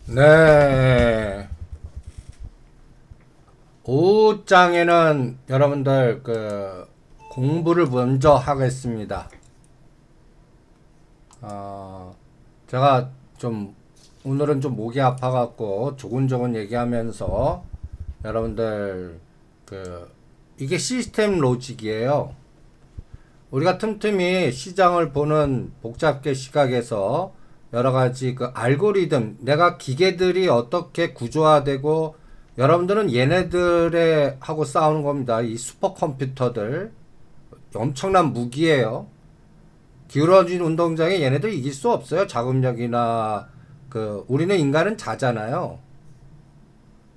네. 오후장에는 여러분들 공부를 먼저 하겠습니다. 제가 좀 오늘은 좀 목이 아파갖고 조곤조곤 얘기하면서 여러분들 이게 시스템 로직이에요. 우리가 틈틈이 시장을 보는 복잡계 시각에서 여러 가지 알고리즘, 내가 기계들이 어떻게 구조화되고 여러분들은 얘네들에 하고 싸우는 겁니다. 이 슈퍼컴퓨터들 엄청난 무기예요. 기울어진 운동장에 얘네들 이길 수 없어요. 자금력이나 우리는 인간은 자잖아요.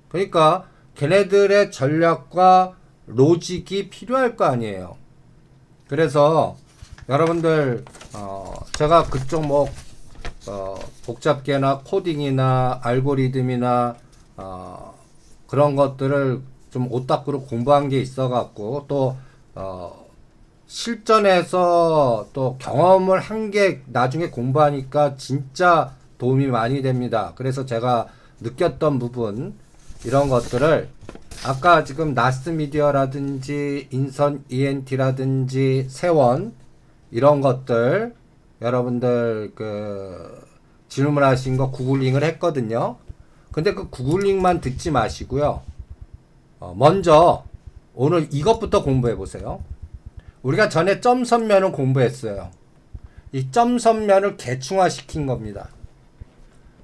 그러니까 걔네들의 전략과 로직이 필요할 거 아니에요. 그래서 여러분들 제가 그쪽 복잡계나 코딩이나 알고리즘이나 그런 것들을 좀 오따꾸로 공부한 게 있어갖고 또 실전에서 또 경험을 한 게 나중에 공부하니까 진짜 도움이 많이 됩니다. 그래서 제가 느꼈던 부분 이런 것들을 아까 지금 나스미디어라든지 인선 ENT라든지 세원 이런 것들 여러분들 질문하신 거 구글링을 했거든요. 근데 구글링만 듣지 마시고요. 먼저 오늘 이것부터 공부해 보세요. 우리가 전에 점선면을 공부했어요. 이 점선면을 계층화 시킨 겁니다.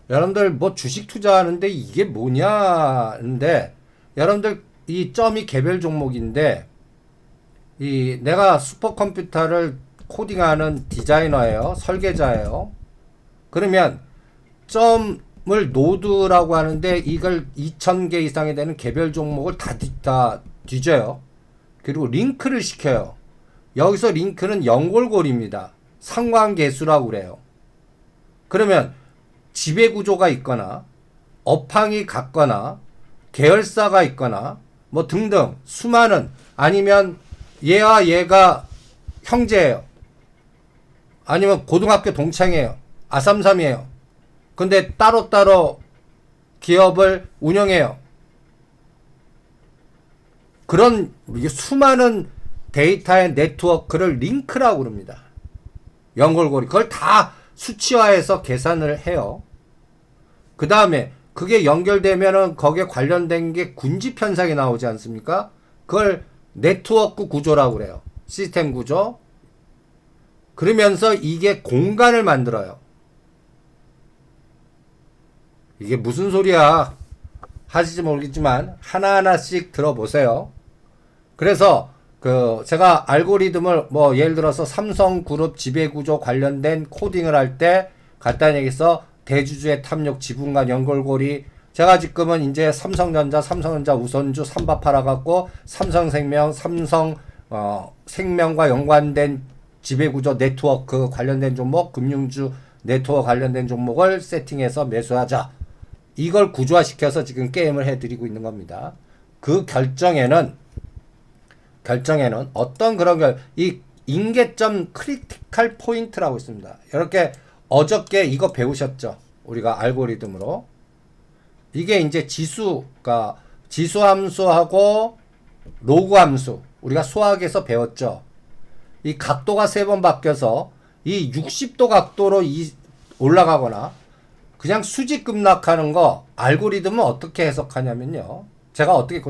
여러분들 주식 투자하는데 이게 뭐냐는데 여러분들 이 점이 개별 종목인데 이 내가 슈퍼컴퓨터를 코딩하는 디자이너예요. 설계자예요. 그러면 점을 노드라고 하는데 이걸 2000개 이상이 되는 개별 종목을 다 뒤져요. 그리고 링크를 시켜요. 여기서 링크는 연골고리입니다. 상관계수라고 그래요. 그러면 지배구조가 있거나 업황이 같거나 계열사가 있거나 등등 수많은 아니면 얘와 얘가 형제예요. 아니면 고등학교 동창이에요. 아삼삼이에요. 근데 따로따로 기업을 운영해요. 그런 수많은 데이터의 네트워크를 링크라고 그럽니다. 연골고리. 그걸 다 수치화해서 계산을 해요. 그 다음에 그게 연결되면은 거기에 관련된 게 군집현상이 나오지 않습니까? 그걸 네트워크 구조라고 그래요. 시스템 구조. 그러면서 이게 공간을 만들어요. 이게 무슨 소리야 하실지 모르겠지만 하나하나씩 들어보세요. 그래서 제가 알고리즘을 예를 들어서 삼성그룹 지배구조 관련된 코딩을 할 때 간단히 얘기해서 대주주의 탐욕, 지분간 연결고리. 제가 지금은 이제 삼성전자 우선주 삼바팔아 갖고 삼성생명, 생명과 연관된 지배구조 네트워크 관련된 종목, 금융주 네트워크 관련된 종목을 세팅해서 매수하자. 이걸 구조화시켜서 지금 게임을 해드리고 있는 겁니다. 그 결정에는 어떤 이 인계점 크리티컬 포인트라고 있습니다. 이렇게 어저께 이거 배우셨죠? 우리가 알고리즘으로. 이게 이제 지수가 지수 함수하고 로그 함수. 우리가 수학에서 배웠죠? 이 각도가 3번 바뀌어서 이 60도 각도로 올라가거나 그냥 수직 급락하는 거 알고리즘은 어떻게 해석하냐면요. 제가 어떻게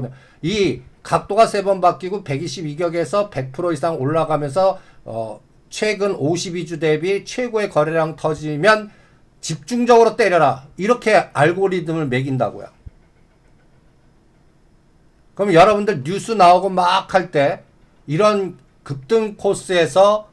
이 각도가 3번 바뀌고 122격에서 100% 이상 올라가면서 최근 52주 대비 최고의 거래량 터지면 집중적으로 때려라. 이렇게 알고리즘을 매긴다고요. 그럼 여러분들 뉴스 나오고 막 할 때 이런 급등 코스에서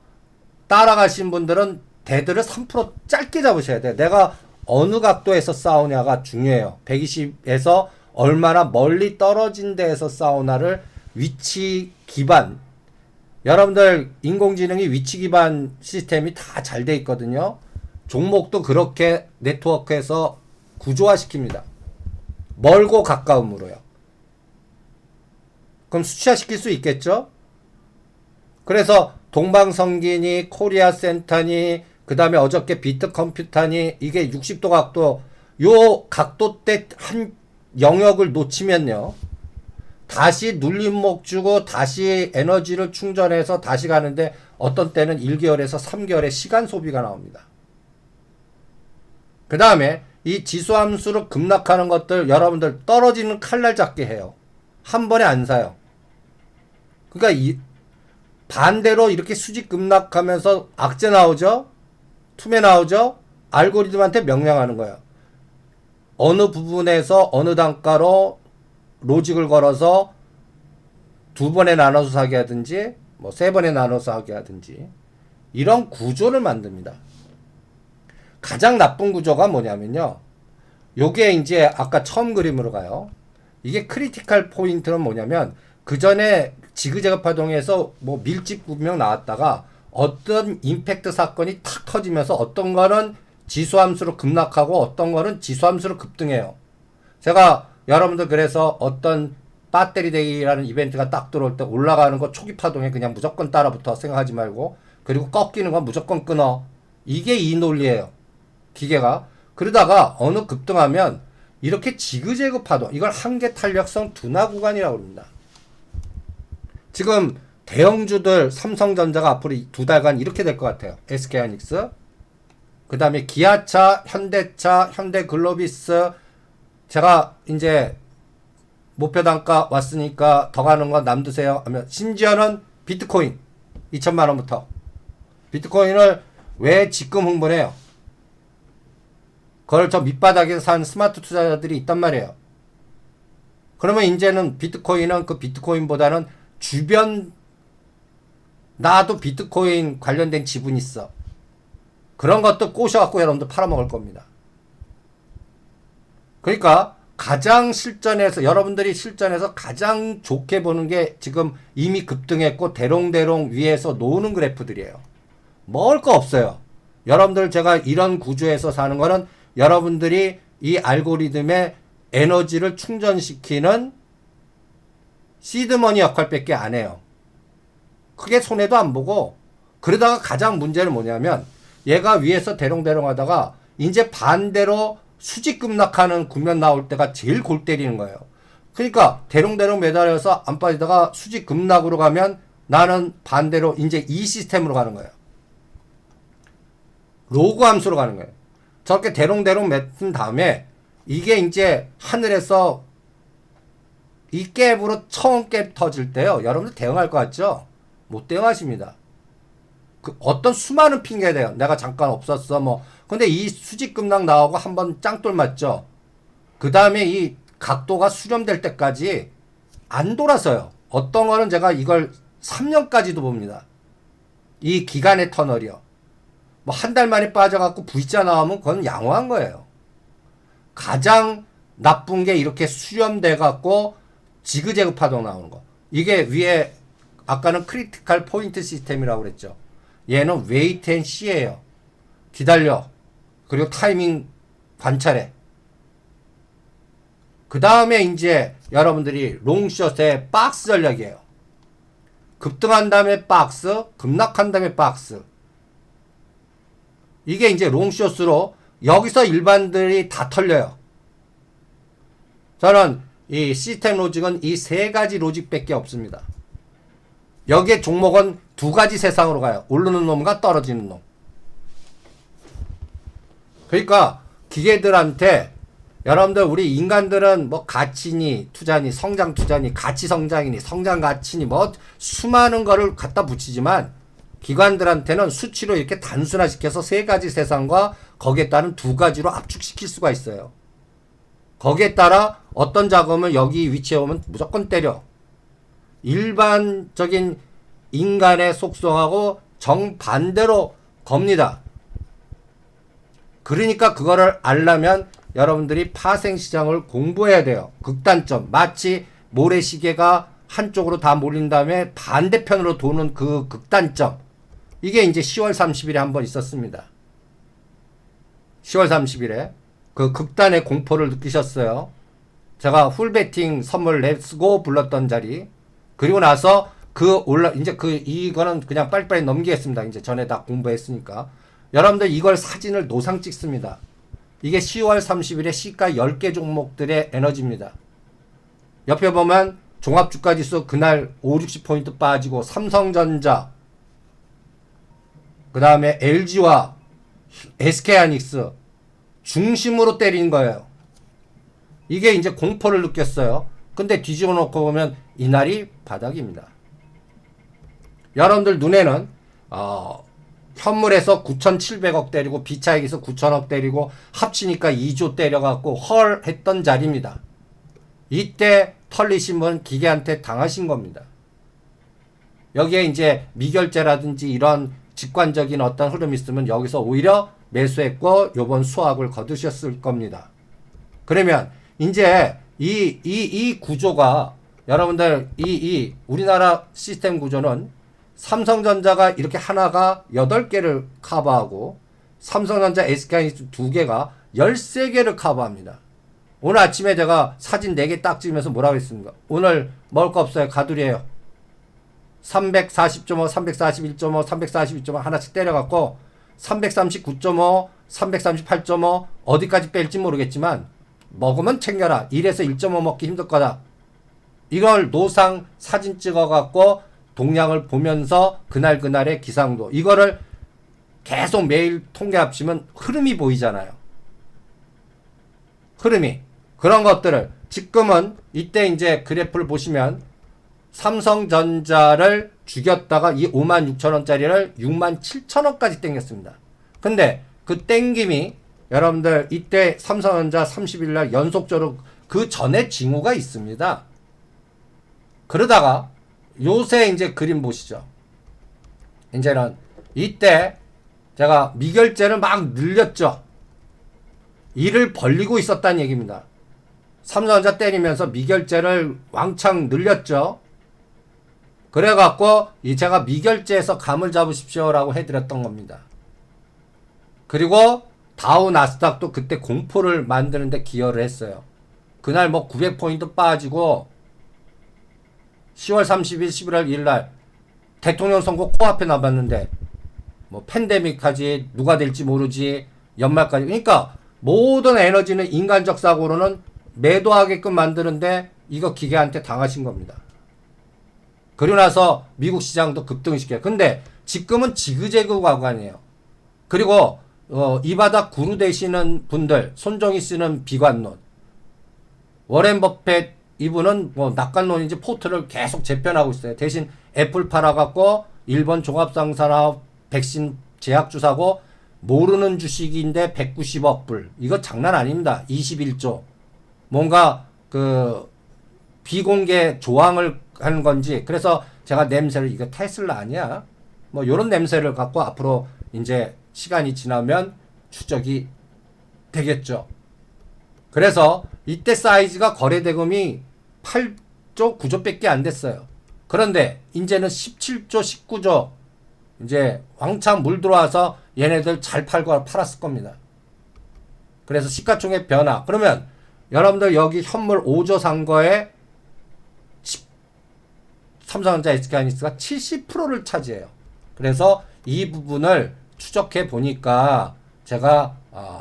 따라가신 분들은 대들을 3% 짧게 잡으셔야 돼요. 내가 어느 각도에서 싸우냐가 중요해요. 120에서 얼마나 멀리 떨어진 데에서 싸우나를 위치 기반. 여러분들 인공지능이 위치 기반 시스템이 다 잘 돼 있거든요. 종목도 그렇게 네트워크에서 구조화 시킵니다. 멀고 가까움으로요. 그럼 수치화 시킬 수 있겠죠? 그래서 동방성기니 코리아 센터니 그 다음에 어저께 비트컴퓨터니 이게 60도 각도 요 각도 때 한 영역을 놓치면요. 다시 눌림목 주고 다시 에너지를 충전해서 다시 가는데 어떤 때는 1개월에서 3개월의 시간 소비가 나옵니다. 그 다음에 이 지수함수로 급락하는 것들 여러분들 떨어지는 칼날 잡게 해요. 한 번에 안 사요. 그러니까 이 반대로 이렇게 수직 급락하면서 악재 나오죠? 투매 나오죠? 알고리즘한테 명령하는 거예요. 어느 부분에서 어느 단가로 로직을 걸어서 2번에 나눠서 사게 하든지 뭐 3번에 나눠서 하게 하든지 이런 구조를 만듭니다. 가장 나쁜 구조가 뭐냐면요. 요게 이제 아까 처음 그림으로 가요. 이게 크리티컬 포인트는 뭐냐면 그 전에 지그재그 파동에서 뭐 밀집 분명 나왔다가 어떤 임팩트 사건이 탁 터지면서 어떤 거는 지수함수로 급락하고 어떤 거는 지수함수로 급등해요. 제가 여러분들 그래서 어떤 배터리 데이라는 이벤트가 딱 들어올 때 올라가는 거 초기 파동에 그냥 무조건 따라붙어 생각하지 말고 그리고 꺾이는 건 무조건 끊어. 이게 이 논리예요. 기계가. 그러다가 어느 급등하면 이렇게 지그재그 파동 이걸 한계 탄력성 둔화 구간이라고 합니다. 지금 대형주들 삼성전자가 앞으로 2달간 이렇게 될 것 같아요. SK하이닉스 그 다음에 기아차, 현대차, 현대글로비스 제가 이제 목표 단가 왔으니까 더 가는 건 남드세요 하면 심지어는 비트코인 2천만원부터 비트코인을 왜 지금 흥분해요? 그걸 저 밑바닥에서 산 스마트 투자자들이 있단 말이에요. 그러면 이제는 비트코인은 그 비트코인보다는 주변 나도 비트코인 관련된 지분이 있어. 그런 것도 꼬셔갖고 여러분들 팔아먹을 겁니다. 그러니까 가장 실전에서 여러분들이 실전에서 가장 좋게 보는 게 지금 이미 급등했고 대롱대롱 위에서 노는 그래프들이에요. 먹을 거 없어요. 여러분들 제가 이런 구조에서 사는 거는 여러분들이 이 알고리즘에 에너지를 충전시키는 시드머니 역할밖에 안 해요. 크게 손해도 안 보고 그러다가 가장 문제는 뭐냐면 얘가 위에서 대롱대롱 하다가 이제 반대로 수직 급락하는 국면 나올 때가 제일 골 때리는 거예요. 그러니까 대롱대롱 매달려서 안 빠지다가 수직 급락으로 가면 나는 반대로 이제 이 시스템으로 가는 거예요. 로그 함수로 가는 거예요. 저렇게 대롱대롱 맺은 다음에 이게 이제 하늘에서 이 갭으로 처음 갭 터질 때요. 여러분들 대응할 것 같죠? 못 대응하십니다. 그 어떤 수많은 핑계 대요. 내가 잠깐 없었어 뭐. 근데 이 수직 급락 나오고 한번 짱돌 맞죠? 그 다음에 이 각도가 수렴될 때까지 안 돌아서요. 어떤 거는 제가 이걸 3년까지도 봅니다. 이 기간의 터널이요. 뭐 한 달 만에 빠져갖고 V자 나오면 그건 양호한 거예요. 가장 나쁜 게 이렇게 수렴돼갖고 지그재그 파동 나오는 거. 이게 위에 아까는 크리티컬 포인트 시스템이라고 그랬죠. 얘는 웨이트 앤 시예요. 기다려. 그리고 타이밍 관찰해. 그 다음에 이제 여러분들이 롱숏의 박스 전략이에요. 급등한 다음에 박스, 급락한 다음에 박스. 이게 이제 롱숏으로 여기서 일반들이 다 털려요. 저는 이 시스템 로직은 이 세 가지 로직밖에 없습니다. 여기에 종목은 두 가지 세상으로 가요. 오르는 놈과 떨어지는 놈. 그러니까 기계들한테 여러분들 우리 인간들은 뭐 가치니 투자니 성장 투자니 가치 성장이니 성장 가치니 뭐 수많은 거를 갖다 붙이지만 기관들한테는 수치로 이렇게 단순화시켜서 세 가지 세상과 거기에 따른 두 가지로 압축시킬 수가 있어요. 거기에 따라 어떤 자금을 여기 위치에 오면 무조건 때려. 일반적인 인간의 속성하고 정반대로 겁니다. 그러니까 그거를 알려면 여러분들이 파생시장을 공부해야 돼요. 극단점. 마치 모래시계가 한쪽으로 다 몰린 다음에 반대편으로 도는 그 극단점. 이게 이제 10월 30일에 한번 있었습니다. 10월 30일에 그 극단의 공포를 느끼셨어요. 제가 풀베팅 선물 렛츠고 불렀던 자리. 그리고 나서 이제 이거는 그냥 빨리빨리 넘기겠습니다. 이제 전에 다 공부했으니까. 여러분들 이걸 사진을 노상 찍습니다. 이게 10월 30일에 시가 10개 종목들의 에너지입니다. 옆에 보면 종합주가지수 그날 5, 60포인트 빠지고 삼성전자, 그 다음에 LG와 SK하이닉스 중심으로 때린 거예요. 이게 이제 공포를 느꼈어요. 근데 뒤집어 놓고 보면 이날이 바닥입니다. 여러분들 눈에는 현물에서 9,700억 때리고 비차익에서 9,000억 때리고 합치니까 2조 때려갖고 헐 했던 자리입니다. 이때 털리신 분 기계한테 당하신 겁니다. 여기에 이제 미결제라든지 이런 직관적인 어떤 흐름이 있으면 여기서 오히려 매수했고 요번 수확을 거두셨을 겁니다. 그러면 이제 이 구조가 여러분들 이 우리나라 시스템 구조는 삼성전자가 이렇게 하나가 8개를 커버하고 삼성전자 SK하이닉스 2개가 13개를 커버합니다. 오늘 아침에 제가 사진 4개 딱 찍으면서 뭐라고 했습니까? 오늘 먹을 거 없어요. 가두리에요. 340.5, 341.5, 342.5 하나씩 때려갖고 339.5, 338.5 어디까지 뺄지 모르겠지만 먹으면 챙겨라. 1에서 1.5 먹기 힘들 거다. 이걸 노상 사진 찍어갖고 동향을 보면서 그날의 기상도 이거를 계속 매일 통계 합치면 흐름이 보이잖아요. 흐름이. 그런 것들을 지금은 이때 이제 그래프를 보시면 삼성전자를 죽였다가 이 56,000원짜리를 67,000원까지 땡겼습니다. 근데 그 땡김이 여러분들 이때 삼성전자 30일날 연속적으로 그 전에 징후가 있습니다. 그러다가 요새 이제 그림 보시죠. 이제는 이때 제가 미결제를 막 늘렸죠. 이를 벌리고 있었다는 얘기입니다. 삼성전자 때리면서 미결제를 왕창 늘렸죠. 그래갖고 제가 미결제에서 감을 잡으십시오라고 해드렸던 겁니다. 그리고 다우 나스닥도 그때 공포를 만드는데 기여를 했어요. 그날 뭐 900포인트 빠지고 10월 30일 11월 1일날 대통령 선거 코앞에 남았는데 뭐 팬데믹까지 누가 될지 모르지 연말까지 그러니까 모든 에너지는 인간적 사고로는 매도하게끔 만드는데 이거 기계한테 당하신 겁니다. 그리고 나서 미국 시장도 급등시켜요. 근데 지금은 지그재그 과관이에요. 그리고 이 바닥 구루 되시는 분들 손정희 씨는 비관론, 워렌 버핏 이분은 뭐 낙관론인지 포트를 계속 재편하고 있어요. 대신 애플 팔아갖고 일본 종합상산업 백신 제약주 사고 모르는 주식인데 190억 불. 이거 장난 아닙니다. 21조. 뭔가 그 비공개 조항을 하는 건지. 그래서 제가 냄새를 이거 테슬라 아니야? 뭐 요런 냄새를 갖고 앞으로 이제 시간이 지나면 추적이 되겠죠. 그래서 이때 사이즈가 거래대금이 8조 9조 밖에 안 됐어요. 그런데 이제는 17조 19조 이제 왕창 물 들어와서 얘네들 잘 팔고 팔았을 겁니다. 그래서 시가총액 변화. 그러면 여러분들 여기 현물 5조 산 거에 삼성전자 SK하이닉스가 70%를 차지해요. 그래서 이 부분을 추적해 보니까 제가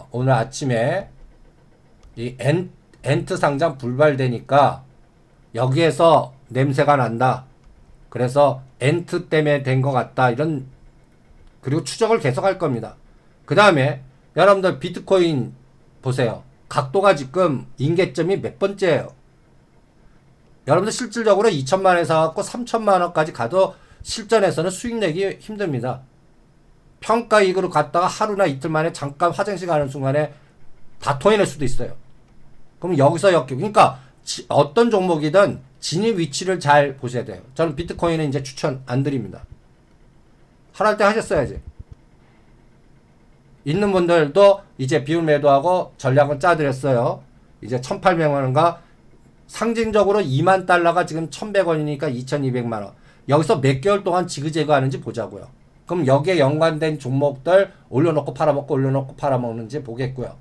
오늘 아침에 이 엔트 상장 불발되니까 여기에서 냄새가 난다. 그래서 엔트 때문에 된 것 같다. 이런 그리고 추적을 계속 할 겁니다. 그 다음에 여러분들 비트코인 보세요. 각도가 지금 인계점이 몇 번째예요. 여러분들 실질적으로 2천만원에서 갖고 3천만원까지 가도 실전에서는 수익 내기 힘듭니다. 평가이익으로 갔다가 하루나 이틀 만에 잠깐 화장실 가는 순간에 다 토해낼 수도 있어요. 그럼 여기서 그러니까 어떤 종목이든 진입 위치를 잘 보셔야 돼요. 저는 비트코인은 이제 추천 안 드립니다. 할할 때 하셨어야지. 있는 분들도 이제 비율 매도하고 전략은 짜드렸어요. 이제 1,800만원과 상징적으로 2만 달러가 지금 1,100원이니까 2,200만원. 여기서 몇 개월 동안 지그재그 하는지 보자고요. 그럼 여기에 연관된 종목들 올려놓고 팔아먹고 올려놓고 팔아먹는지 보겠고요.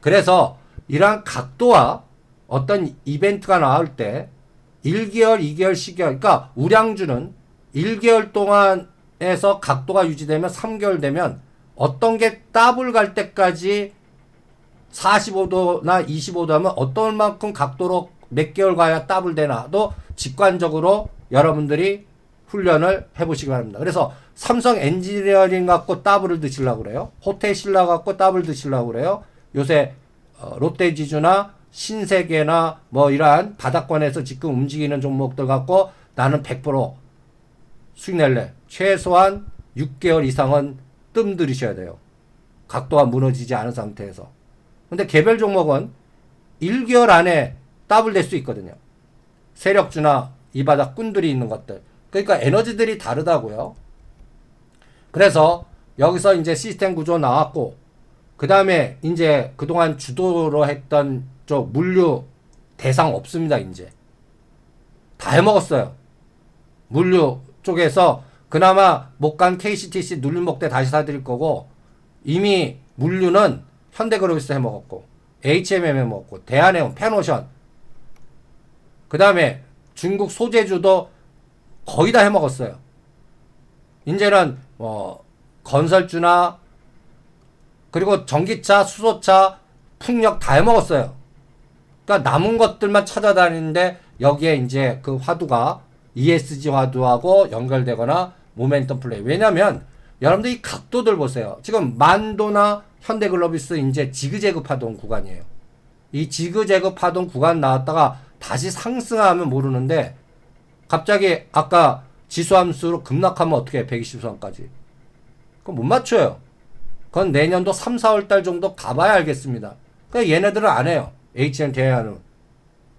그래서 이러한 각도와 어떤 이벤트가 나올 때 1개월, 2개월, 10개월 그러니까 우량주는 1개월 동안에서 각도가 유지되면 3개월 되면 어떤 게 더블 갈 때까지 45도나 25도 하면 어떤 만큼 각도로 몇 개월 가야 더블 되나도 직관적으로 여러분들이 훈련을 해보시기 바랍니다. 그래서 삼성 엔지니어링 갖고 더블을 드시려고 그래요. 호텔신라 갖고 더블 드시려고 그래요. 요새 롯데지주나 신세계나 뭐 이러한 바닥권에서 지금 움직이는 종목들 갖고 나는 100% 수익 낼래. 최소한 6개월 이상은 뜸 들이셔야 돼요. 각도가 무너지지 않은 상태에서. 근데 개별 종목은 1개월 안에 더블 될 수 있거든요. 세력주나 이 바닥 꾼들이 있는 것들. 그러니까 에너지들이 다르다고요. 그래서 여기서 이제 시스템 구조 나왔고, 그 다음에 이제 그동안 주도로 했던 쪽 물류 대상 없습니다, 이제. 다 해먹었어요. 물류 쪽에서 그나마 못 간 KCTC 눌림목 때 다시 사드릴 거고, 이미 물류는 현대그룹에서 해먹었고, HMM 해먹었고, 대한해운, 펜오션, 그 다음에 중국 소재주도 거의 다 해먹었어요. 이제는 건설주나 그리고 전기차, 수소차, 풍력 다 해먹었어요. 그러니까 남은 것들만 찾아다니는데 여기에 이제 그 화두가 ESG 화두하고 연결되거나 모멘텀 플레이. 왜냐면 여러분들 이 각도들 보세요. 지금 만도나 현대글로비스 이제 지그재그 파동 구간이에요. 이 지그재그 파동 구간 나왔다가 다시 상승하면 모르는데 갑자기 아까 지수함수로 급락하면 어떻게 해? 120선까지. 그건 못 맞춰요. 그건 내년도 3, 4월 달 정도 가봐야 알겠습니다. 그러니까 얘네들은 안 해요. HM 대한은.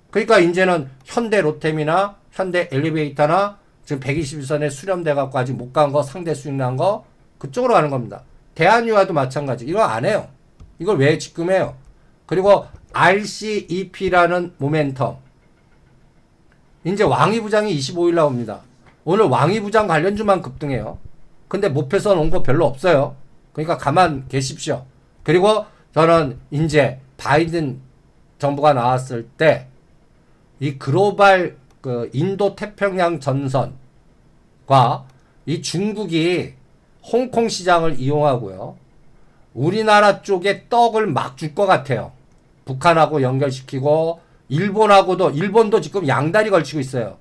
그러니까 이제는 현대 로템이나 현대 엘리베이터나 지금 121선에 수렴돼 갖고 아직 못 간 거, 상대 수익 난 거 그쪽으로 가는 겁니다. 대한유화도 마찬가지. 이거 안 해요. 이걸 왜 지금 해요? 그리고 RCEP라는 모멘텀. 이제 왕이부장이 25일 나옵니다. 오늘 왕이부장 관련주만 급등해요. 근데 목표선 온 거 별로 없어요. 그러니까 가만 계십시오. 그리고 저는 이제 바이든 정부가 나왔을 때 이 글로벌 그 인도 태평양 전선과 이 중국이 홍콩 시장을 이용하고요. 우리나라 쪽에 떡을 막 줄 것 같아요. 북한하고 연결시키고 일본도 지금 양다리 걸치고 있어요.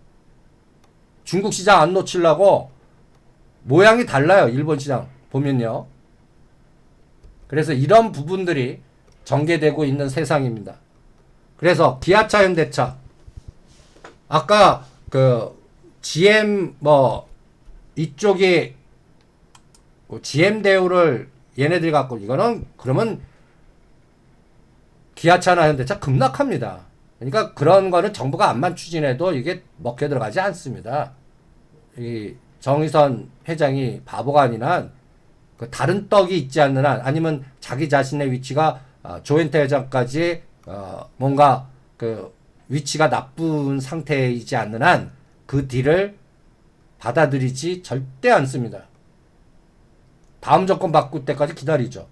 중국 시장 안 놓치려고 모양이 달라요. 일본 시장 보면요. 그래서 이런 부분들이 전개되고 있는 세상입니다. 그래서 기아차, 현대차 아까 그 GM 이쪽이 GM 대우를 얘네들이 갖고 이거는 그러면 기아차나 현대차 급락합니다. 그러니까 그런 거는 정부가 암만 추진해도 이게 먹혀 들어가지 않습니다. 이 정의선 회장이 바보가 아니라 그 다른 떡이 있지 않는 한 아니면 자기 자신의 위치가 조현태 회장까지 뭔가 그 위치가 나쁜 상태이지 않는 한 그 딜을 받아들이지 절대 않습니다. 다음 정권 바꿀 때까지 기다리죠.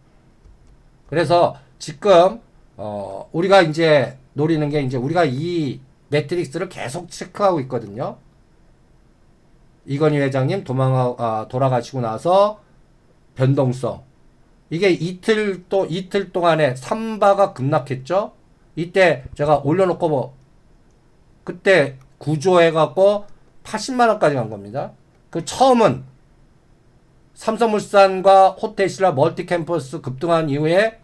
그래서 지금 우리가 이제 노리는 게 이제 우리가 이 매트릭스를 계속 체크하고 있거든요. 이건희 회장님 돌아가시고 나서 변동성. 이게 이틀 동안에 삼바가 급락했죠. 이때 제가 올려놓고 그때 구조해갖고 80만원까지 간 겁니다. 그 처음은 삼성물산과 호텔신라 멀티캠퍼스 급등한 이후에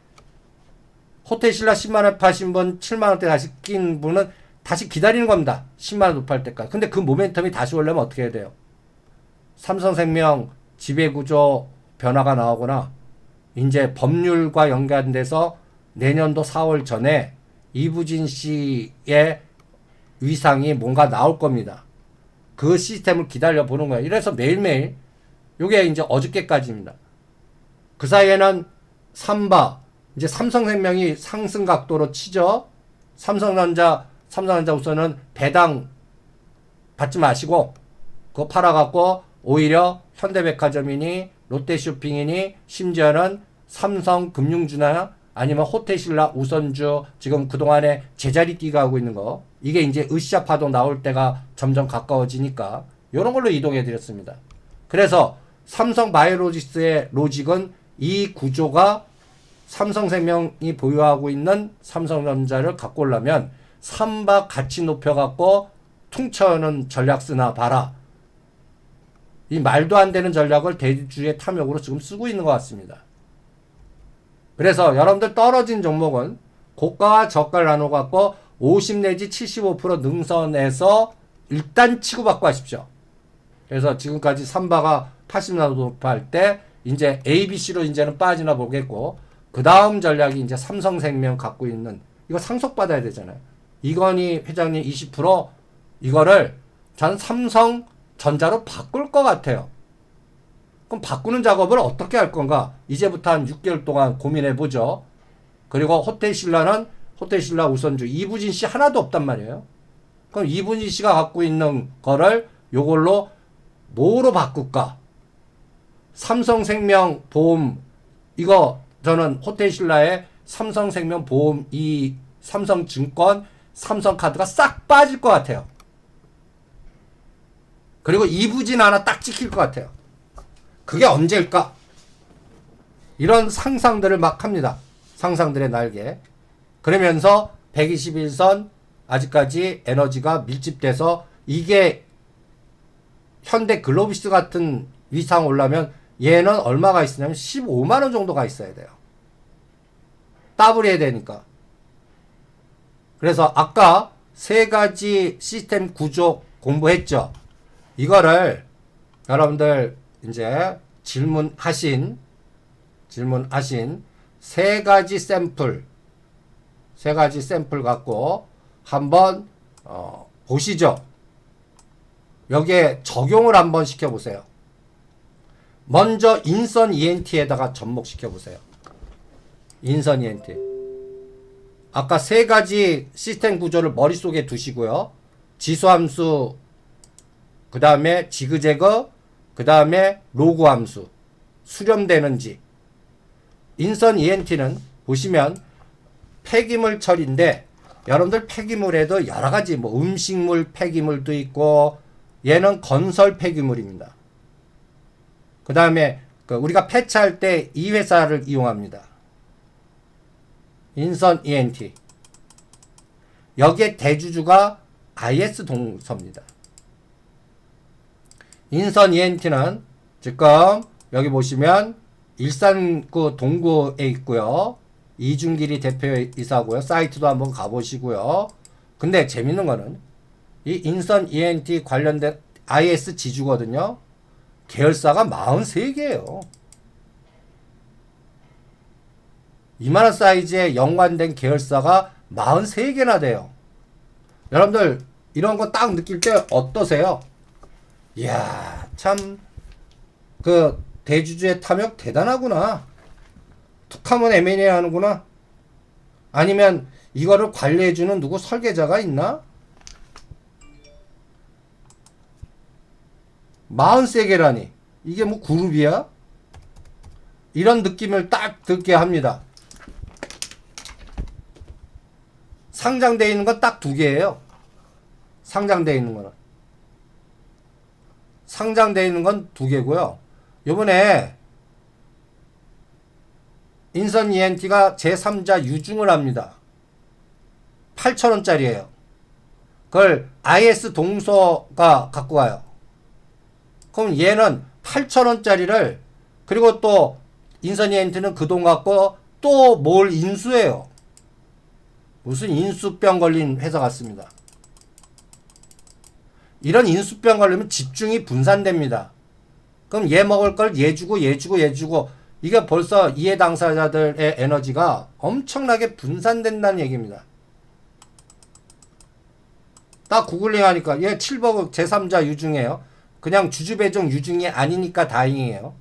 호텔신라 10만원 파신 분 7만원대 다시 낀 분은 다시 기다리는 겁니다. 10만원 높을 때까지. 근데 그 모멘텀이 다시 오려면 어떻게 해야 돼요? 삼성생명 지배구조 변화가 나오거나 이제 법률과 연관돼서 내년도 4월 전에 이부진 씨의 위상이 뭔가 나올 겁니다. 그 시스템을 기다려 보는 거예요. 이래서 매일매일 요게 이제 어저께까지입니다. 그 사이에는 삼바 이제 삼성생명이 상승 각도로 치죠. 삼성전자 우선은 배당 받지 마시고 그거 팔아갖고 오히려 현대백화점이니 롯데쇼핑이니 심지어는 삼성금융주나 아니면 호텔신라 우선주 지금 그동안에 제자리 뛰가 하고 있는 거 이게 이제 으쌰 파동 나올 때가 점점 가까워지니까 이런 걸로 이동해 드렸습니다. 그래서 삼성바이오로직스의 로직은 이 구조가 삼성생명이 보유하고 있는 삼성전자를 갖고 오려면 3박 같이 높여갖고 퉁쳐는 전략 쓰나 봐라. 이 말도 안 되는 전략을 대주주의 탐욕으로 지금 쓰고 있는 것 같습니다. 그래서 여러분들 떨어진 종목은 고가와 저가를 나눠갖고 50 내지 75% 능선에서 일단 치고받고 하십시오. 그래서 지금까지 3바가 80나도 높아할 때 이제 ABC로 이제는 빠지나 보겠고, 그 다음 전략이 이제 삼성생명 갖고 있는, 이거 상속받아야 되잖아요. 이건희 회장님 20% 이거를 전 삼성전자로 바꿀 것 같아요. 그럼 바꾸는 작업을 어떻게 할 건가? 이제부터 한 6개월 동안 고민해 보죠. 그리고 호텔신라는 호텔신라 우선주 이부진 씨 하나도 없단 말이에요. 그럼 이부진 씨가 갖고 있는 거를 요걸로 뭐로 바꿀까? 삼성생명 보험, 이거 저는 호텔신라에 삼성생명 보험, 이 삼성증권, 삼성카드가 싹 빠질 것 같아요. 그리고 이부진 하나 딱 찍힐 것 같아요. 그게 언제일까? 이런 상상들을 막 합니다. 상상들의 날개. 그러면서 121선 아직까지 에너지가 밀집돼서, 이게 현대 글로비스 같은 위상 올라면 얘는 얼마가 있으냐면 15만원 정도가 있어야 돼요. 더블 해야 되니까. 그래서 아까 세 가지 시스템 구조 공부했죠. 이거를 여러분들 이제 질문하신 세 가지 샘플 갖고 한번 보시죠. 여기에 적용을 한번 시켜보세요. 먼저 인선 ENT에다가 접목시켜보세요. 인선 ENT. 아까 세 가지 시스템 구조를 머릿속에 두시고요. 지수함수, 그 다음에 지그재그, 그 다음에 로그 함수 수렴되는지. 인선 ENT는 보시면 폐기물 처리인데, 여러분들 폐기물에도 여러가지 뭐 음식물 폐기물도 있고, 얘는 건설 폐기물입니다. 그 다음에 우리가 폐차할 때 이 회사를 이용합니다. 인선 ENT. 여기에 대주주가 IS 동서입니다. 인선 ENT는 지금 여기 보시면 일산구 동구에 있고요. 이준길이 대표이사고요. 사이트도 한번 가보시고요. 근데 재밌는 거는 이 인선 ENT 관련된 IS 지주거든요. 계열사가 43개예요. 이만한 사이즈에 연관된 계열사가 43개나 돼요. 여러분들 이런 거 딱 느낄 때 어떠세요? 이야, 참 그 대주주의 탐욕 대단하구나. 툭하면 M&A 하는구나. 아니면 이거를 관리해주는 누구 설계자가 있나? 43개라니. 이게 뭐 그룹이야? 이런 느낌을 딱 듣게 합니다. 상장되어 있는 건 딱 2개예요. 상장되어 있는 거는. 상장되어 있는 건 2개고요. 요번에 인선 ENT가 제3자 유증을 합니다. 8,000원짜리예요. 그걸 IS 동서가 갖고 가요. 그럼 얘는 8,000원짜리를, 그리고 또 인선 ENT는 그 돈 갖고 또 뭘 인수해요. 무슨 인수병 걸린 회사 같습니다. 이런 인수병 걸리면 집중이 분산됩니다. 그럼 얘 먹을 걸 얘 주고 얘 주고 얘 주고, 이게 벌써 이해 당사자들의 에너지가 엄청나게 분산된다는 얘기입니다. 딱 구글링 하니까 얘 7억 제3자 유증이에요. 그냥 주주배정 유증이 아니니까 다행이에요.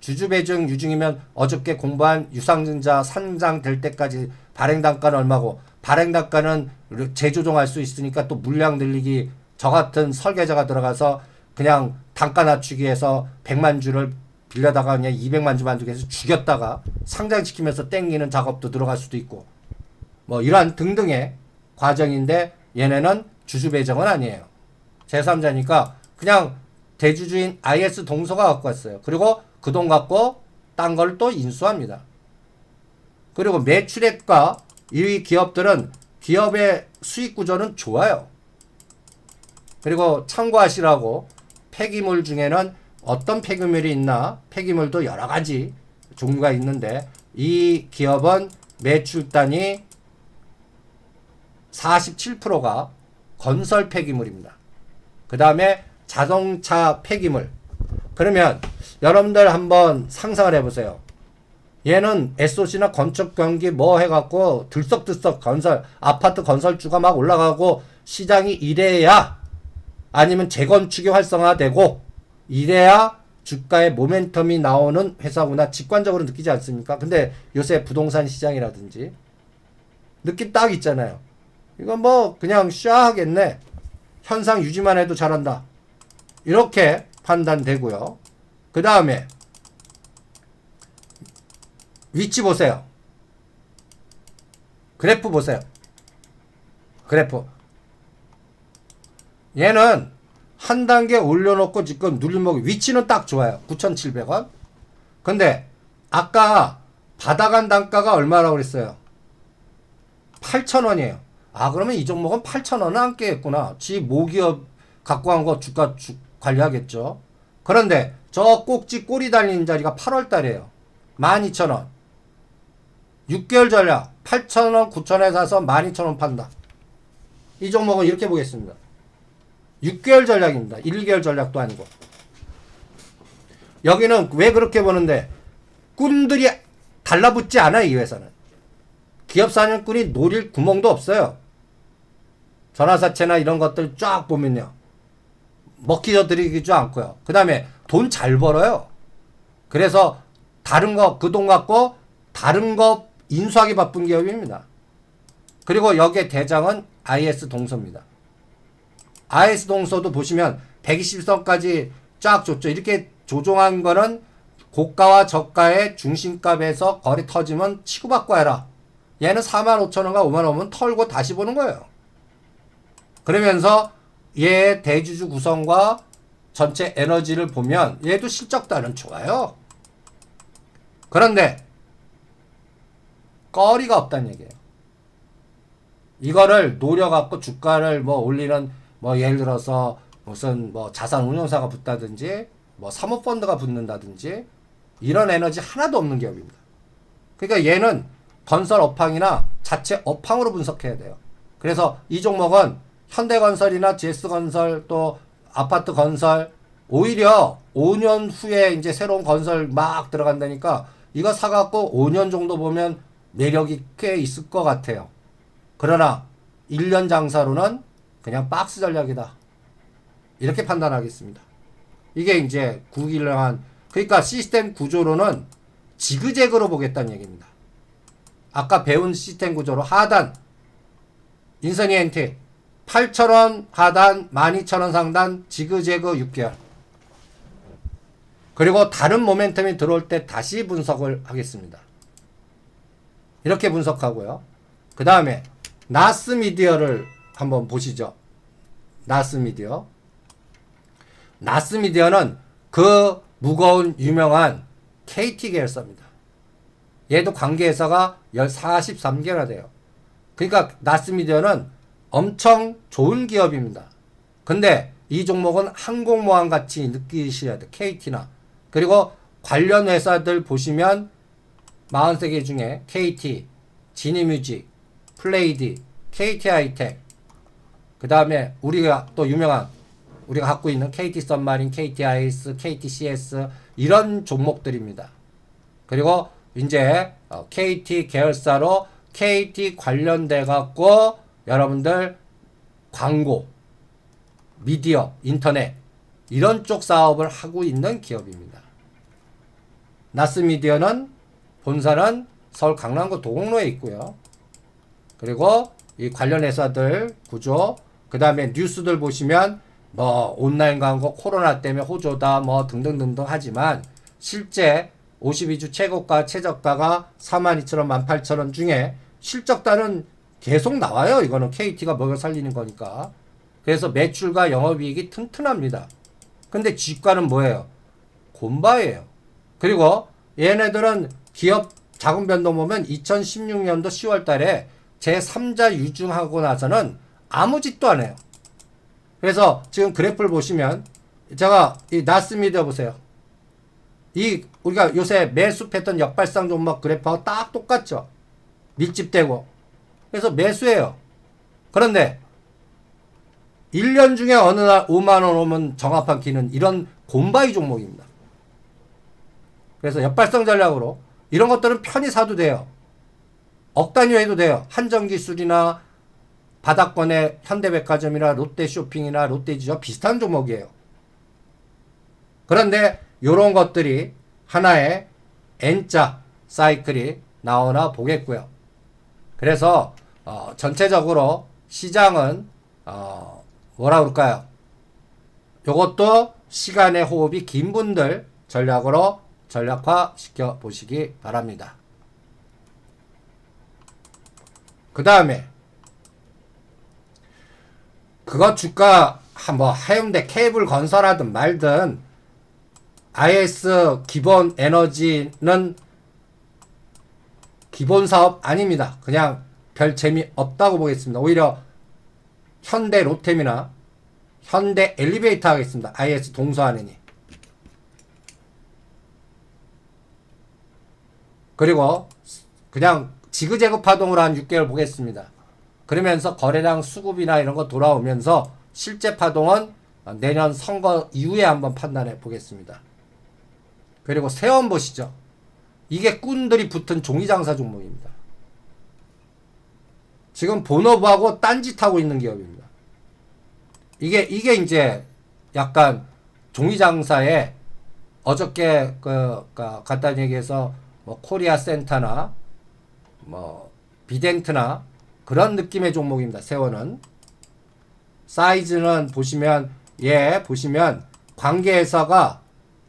주주배정 유증이면 어저께 공부한 유상증자 상장될 때까지 발행단가는 얼마고, 발행단가는 재조정할 수 있으니까 또 물량 늘리기, 저 같은 설계자가 들어가서 그냥 단가 낮추기 위해서 100만 주를 빌려다가 그냥 200만 주 만들기 위해서 죽였다가 상장시키면서 땡기는 작업도 들어갈 수도 있고, 뭐 이러한 등등의 과정인데, 얘네는 주주 배정은 아니에요. 제3자니까 그냥 대주주인 IS 동서가 갖고 왔어요. 그리고 그 돈 갖고 딴 걸 또 인수합니다. 그리고 매출액과 이 기업들은 기업의 수익 구조는 좋아요. 그리고 참고하시라고 폐기물 중에는 어떤 폐기물이 있나? 폐기물도 여러 가지 종류가 있는데 이 기업은 매출단이 47%가 건설 폐기물입니다. 그 다음에 자동차 폐기물. 그러면 여러분들 한번 상상을 해보세요. 얘는 SOC나 건축 경기 뭐 해갖고 들썩들썩 건설, 아파트 건설주가 막 올라가고 시장이 이래야 아니면 재건축이 활성화되고 이래야 주가의 모멘텀이 나오는 회사구나 직관적으로 느끼지 않습니까? 근데 요새 부동산 시장이라든지 느낌 딱 있잖아요. 이건 뭐 그냥 샤하겠네. 현상 유지만 해도 잘한다. 이렇게 판단되고요. 그 다음에 위치 보세요. 그래프 보세요. 그래프. 얘는 한 단계 올려놓고 지금 눌림목 위치는 딱 좋아요. 9,700원. 근데 아까 받아간 단가가 얼마라고 그랬어요? 8,000원이에요. 아, 그러면 이 종목은 8,000원은 안 깨겠구나. 지 모기업 갖고 간 거 주가 관리하겠죠. 그런데 저 꼭지 꼬리 달리는 자리가 8월 달이에요. 12,000원. 6개월 전략 8,000원, 9,000원에 사서 12,000원 판다. 이 종목은 이렇게 보겠습니다. 6개월 전략입니다. 1개월 전략도 아니고. 여기는 왜 그렇게 보는데 꾼들이 달라붙지 않아요. 이 회사는. 기업 사냥꾼이 노릴 구멍도 없어요. 전화사채나 이런 것들 쫙 보면요. 먹히져드리기도 않고요. 그 다음에 돈 잘 벌어요. 그래서 다른 거 그 돈 갖고 다른 거 인수하기 바쁜 기업입니다. 그리고 여기에 대장은 IS 동서입니다. IS 동서도 보시면 120선까지 쫙 줬죠. 이렇게 조종한 거는 고가와 저가의 중심값에서 거래 터지면 치고받고 해라. 얘는 45,000원과 5만원 오면 털고 다시 보는 거예요. 그러면서 얘 대주주 구성과 전체 에너지를 보면 얘도 실적단은 좋아요. 그런데 거리가 없다는 얘기예요. 이거를 노려갖고 주가를 뭐 올리는 뭐 예를 들어서 무슨 뭐 자산 운용사가 붙다든지 뭐 사모펀드가 붙는다든지 이런 에너지 하나도 없는 기업입니다. 그러니까 얘는 건설 업황이나 자체 업황으로 분석해야 돼요. 그래서 이 종목은 현대건설이나 GS건설 또 아파트 건설 오히려 5년 후에 이제 새로운 건설 막 들어간다니까 이거 사갖고 5년 정도 보면 매력이 꽤 있을 것 같아요. 그러나 1년 장사로는 그냥 박스 전략이다. 이렇게 판단하겠습니다. 이게 이제 구길한 그러니까 시스템 구조로는 지그재그로 보겠다는 얘기입니다. 아까 배운 시스템 구조로 하단 인선이 엔티 8,000원 하단 12,000원 상단 지그재그 6개월 그리고 다른 모멘텀이 들어올 때 다시 분석을 하겠습니다. 이렇게 분석하고요. 그 다음에 나스미디어를 한번 보시죠. 나스미디어. 나스미디어는 그 무거운 유명한 KT 계열사입니다. 얘도 관계회사가 43개나 돼요. 그러니까 나스미디어는 엄청 좋은 기업입니다. 근데 이 종목은 항공모함 같이 느끼셔야 돼요. KT나. 그리고 관련 회사들 보시면 43개 중에 KT, 지니뮤직, 플레이디, KT하이텍 그 다음에 우리가 또 유명한 우리가 갖고 있는 KT 썸마린, KTIS, KTCS 이런 종목들입니다. 그리고 이제 KT 계열사로 KT 관련돼 갖고 여러분들 광고, 미디어, 인터넷 이런 쪽 사업을 하고 있는 기업입니다. 나스미디어는 본사는 서울 강남구 도곡로에 있고요. 그리고 이 관련 회사들 구조, 그 다음에 뉴스들 보시면 뭐 온라인 광고 코로나 때문에 호조다 뭐 등등등등 하지만 실제 52주 최고가 최저가가 42,000원 18,000원 중에 실적단은 계속 나와요. 이거는 KT가 먹여 살리는 거니까. 그래서 매출과 영업이익이 튼튼합니다. 근데 주가는 뭐예요? 곰바예요. 그리고 얘네들은 기업 작은 변동 보면 2016년도 10월 달에 제3자 유증하고 나서는 아무 짓도 안 해요. 그래서 지금 그래프를 보시면 제가 이 나스미디어 보세요. 이 우리가 요새 매수 패턴 역발상 종목 그래프하고 딱 똑같죠. 밀집되고. 그래서 매수해요. 그런데 1년 중에 어느 날 5만 원 오면 정합한 기는 이런 곰바이 종목입니다. 그래서 역발상 전략으로 이런 것들은 편히 사도 돼요. 억 단위로 해도 돼요. 한정기술이나 바닥권의 현대백화점이나 롯데쇼핑이나 롯데지점 비슷한 종목이에요. 그런데 이런 것들이 하나의 N자 사이클이 나오나 보겠고요. 그래서 전체적으로 시장은 뭐라 그럴까요? 요것도 시간의 호흡이 긴 분들 전략으로 전략화 시켜 보시기 바랍니다. 그 다음에 그거 주가 뭐 해운대 케이블 건설하든 말든 IS 기본 에너지는 기본 사업 아닙니다. 그냥 별 재미 없다고 보겠습니다. 오히려 현대 로템이나 현대 엘리베이터 하겠습니다. IS 동서안이니. 그리고 그냥 지그재그 파동으로 한 6개월 보겠습니다. 그러면서 거래량 수급이나 이런 거 돌아오면서 실제 파동은 내년 선거 이후에 한번 판단해 보겠습니다. 그리고 세원 보시죠. 이게 꾼들이 붙은 종이장사 종목입니다. 지금 본업하고 딴짓하고 있는 기업입니다. 이게 이제 약간 종이장사에 어저께 간단히 얘기해서 뭐 코리아 센터나 뭐 비덴트나 그런 느낌의 종목입니다. 세원은 사이즈는 보시면 보시면 관계회사가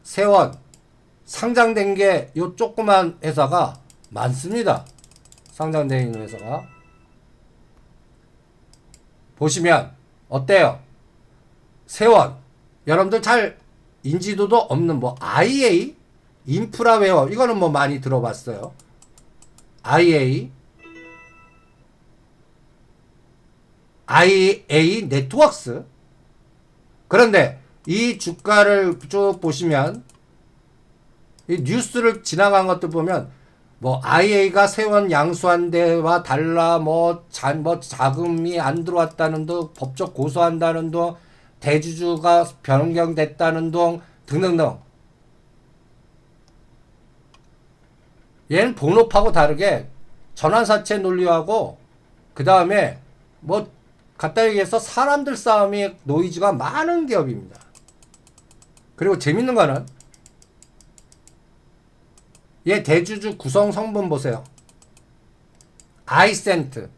세원 상장된 게 요 조그만 회사가 많습니다. 상장되어 있는 회사가 보시면 어때요? 세원 여러분들 잘 인지도도 없는 뭐 IA 인프라웨어 이거는 뭐 많이 들어봤어요. IA 네트워크스. 그런데 이 주가를 쭉 보시면 이 뉴스를 지나간 것들 보면 뭐 IA가 세원 양수한 데와 달라 뭐 자금이 안 들어왔다는 둥 법적 고소한다는 둥 대주주가 변경됐다는 둥 등등등. 얘는 본업하고 다르게 전환사채 논리하고 그 다음에 뭐 갖다 얘기해서 사람들 싸움이 노이즈가 많은 기업입니다. 그리고 재밌는 거는 얘 대주주 구성 성분 보세요. 아이센트,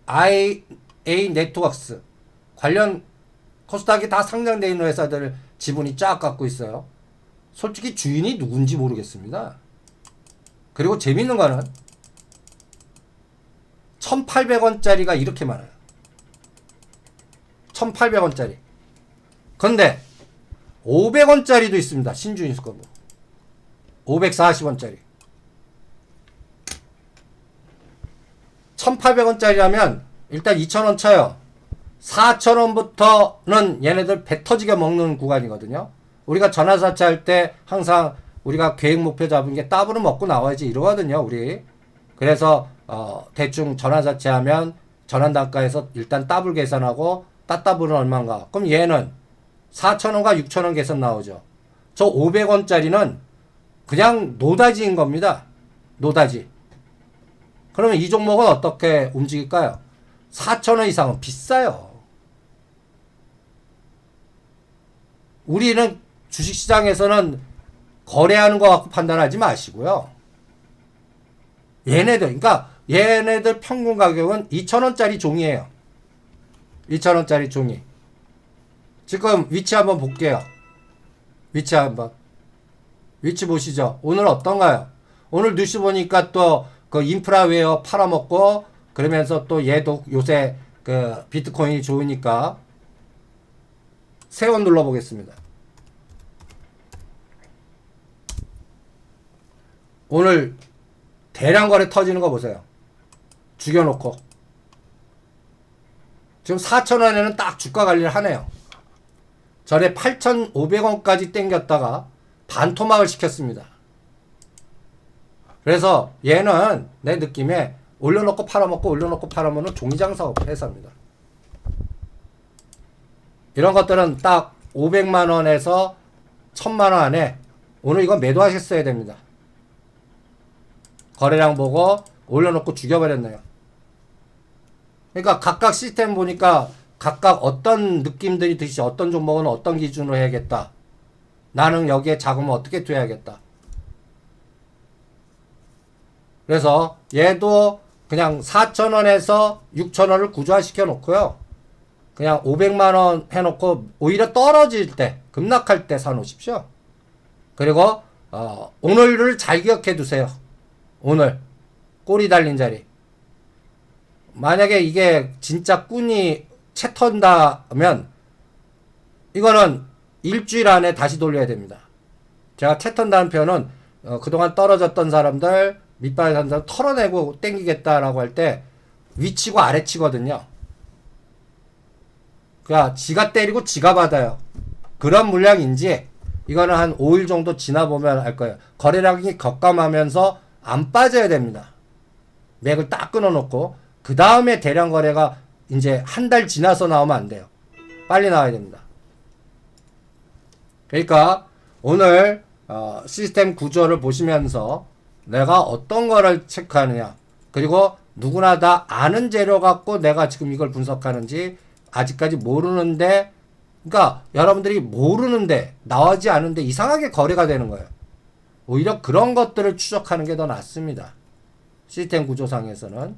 IA 네트워크스 관련 코스닥이 다 상장되어 있는 회사들 지분이 쫙 갖고 있어요. 솔직히 주인이 누군지 모르겠습니다. 그리고 재밌는 거는 1,800원짜리가 이렇게 많아요. 1,800원짜리. 근데 500원짜리도 있습니다. 신주인수거부. 540원짜리. 1,800원짜리라면 일단 2,000원 쳐요. 4,000원부터는 얘네들 배 터지게 먹는 구간이거든요. 우리가 전환사채 할 때 항상 우리가 계획 목표 잡은 게 따블은 먹고 나와야지 이러거든요. 우리. 그래서 대충 전환사채 하면 전환단가에서 일단 따블 계산하고 따따블은 얼마인가. 그럼 얘는 4,000원과 6,000원 계산 나오죠. 저 500원짜리는 그냥 노다지인 겁니다. 노다지. 그러면 이 종목은 어떻게 움직일까요? 4,000원 이상은 비싸요. 우리는 주식시장에서는 거래하는 거 갖고 판단하지 마시고요. 그러니까 얘네들 평균 가격은 2,000원짜리 종이에요. 2,000원짜리 종이. 지금 위치 한번 볼게요. 위치 보시죠. 오늘 어떤가요? 오늘 뉴스 보니까 또 그 인프라웨어 팔아먹고 그러면서 또 얘도 요새 그 비트코인이 좋으니까 세원 눌러보겠습니다. 오늘 대량 거래 터지는 거 보세요. 죽여놓고. 지금 4,000원에는 딱 주가 관리를 하네요. 전에 8,500원까지 땡겼다가 반토막을 시켰습니다. 그래서 얘는 내 느낌에 올려놓고 팔아먹고 올려놓고 팔아먹는 종이장사 회사입니다. 이런 것들은 딱 500만원에서 1000만원 안에 오늘 이거 매도하셨어야 됩니다. 거래량 보고 올려놓고 죽여버렸네요. 그러니까 각각 시스템 보니까 각각 어떤 느낌들이 드시 어떤 종목은 어떤 기준으로 해야겠다. 나는 여기에 자금을 어떻게 투여해야겠다. 그래서 얘도 그냥 4,000원에서 6,000원을 구조화시켜 놓고요. 그냥 500만원 해놓고 오히려 떨어질 때 급락할 때 사놓으십시오. 그리고 오늘을 잘 기억해 두세요. 오늘 꼬리 달린 자리. 만약에 이게 진짜 꾼이 채 턴다면 이거는 일주일 안에 다시 돌려야 됩니다. 제가 채 턴다는 표현은 그동안 떨어졌던 사람들 밑바닥에 산 사람 털어내고 땡기겠다라고 할 때 위치고 아래치거든요. 그러니까 지가 때리고 지가 받아요. 그런 물량인지 이거는 한 5일 정도 지나보면 알 거예요. 거래량이 격감하면서 안 빠져야 됩니다. 맥을 딱 끊어놓고 그 다음에 대량 거래가 이제 한 달 지나서 나오면 안 돼요. 빨리 나와야 됩니다. 그러니까 오늘 시스템 구조를 보시면서 내가 어떤 거를 체크하느냐, 그리고 누구나 다 아는 재료 갖고 내가 지금 이걸 분석하는지 아직까지 모르는데, 그러니까 여러분들이 모르는데 나오지 않은데 이상하게 거래가 되는 거예요. 오히려 그런 것들을 추적하는 게 더 낫습니다. 시스템 구조상에서는.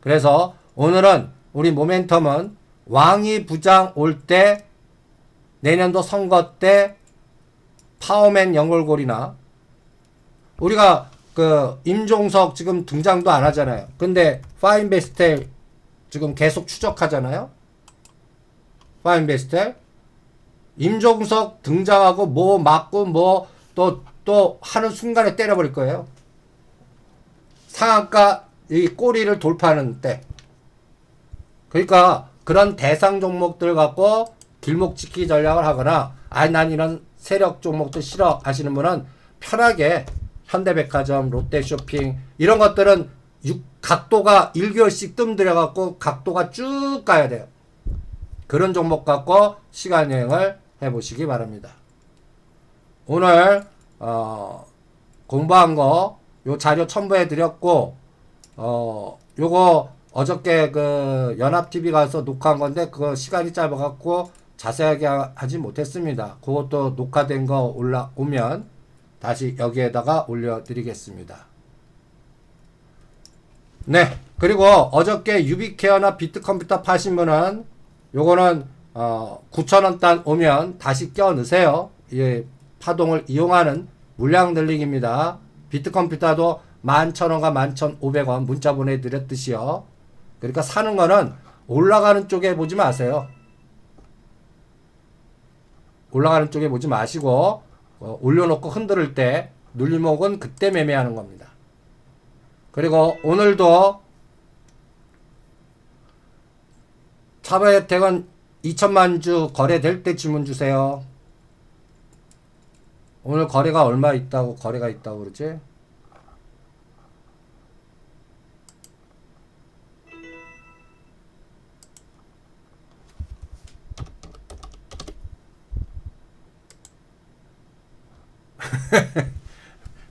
그래서 오늘은 우리 모멘텀은 왕이 부장 올 때, 내년도 선거 때 파워맨 연골골이나, 우리가 그 임종석 지금 등장도 안 하잖아요. 근데 파인베스텔 지금 계속 추적하잖아요. 파인베스텔 임종석 등장하고 뭐 맞고 뭐 또 하는 순간에 때려버릴 거예요. 상한가 이 꼬리를 돌파하는 때. 그러니까 그런 대상 종목들 갖고 길목 지키기 전략을 하거나, 아니 난 이런 세력 종목들 싫어 하시는 분은 편하게 현대백화점, 롯데쇼핑 이런 것들은 각도가 1개월씩 뜸 들여갖고 각도가 쭉 가야 돼요. 그런 종목 갖고 시간 여행을 해보시기 바랍니다. 오늘 공부한 거 요 자료 첨부해 드렸고, 요거 어저께 그 연합TV 가서 녹화한 건데 그거 시간이 짧아갖고 자세하게 하지 못했습니다. 그것도 녹화된 거 올라오면 다시 여기에다가 올려드리겠습니다. 네, 그리고 어저께 유비케어나 비트컴퓨터 파신 분은 요거는 9,000원 단 오면 다시 껴 넣으세요. 예, 파동을 이용하는 물량 늘리기입니다. 비트컴퓨터도 11,000원과 11,500원 문자 보내드렸듯이요. 그러니까 사는 거는 올라가는 쪽에 보지 마세요. 올라가는 쪽에 보지 마시고 올려놓고 흔들을 때 눌림목은 그때 매매하는 겁니다. 그리고 오늘도 차발 혜택은 2천만 주 거래될 때 주문 주세요. 오늘 거래가 얼마 있다고 거래가 있다고 그러지?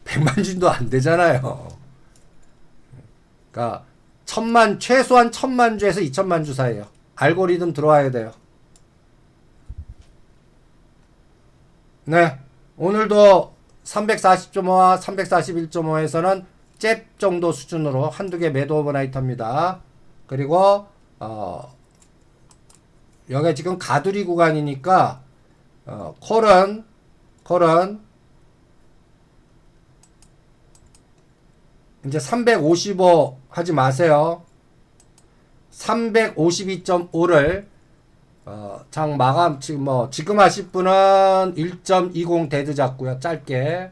백만 주도 안 되잖아요. 그러니까 최소한 1,000만 주에서 2천만 주 사이에요. 알고리즘 들어와야 돼요. 네, 오늘도 340.5와 341.5에서는 잽 정도 수준으로 한두 개 매도 오버나이터입니다. 그리고 여기 지금 가두리 구간이니까 콜은 이제 355 하지 마세요. 352.5를 장 마감 지금 하실 분은 1.20 데드 잡고요. 짧게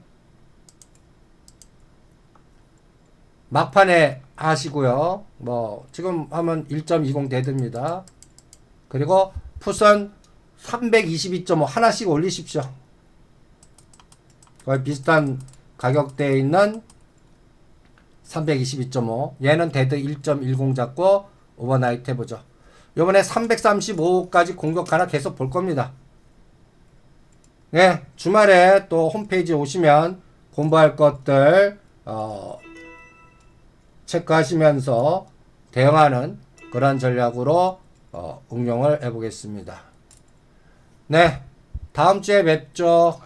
막판에 하시고요. 뭐 지금 하면 1.20 대드입니다. 그리고 풋은 322.5 하나씩 올리십시오. 거의 비슷한 가격대에 있는 322.5 얘는 데드 1.10 잡고 오버나이트 해보죠. 요번에 335까지 공격 하나 계속 볼 겁니다. 네, 주말에 또 홈페이지 오시면 공부할 것들 체크하시면서 대응하는 그런 전략으로 응용을 해보겠습니다. 네, 다음 주에 뵙죠.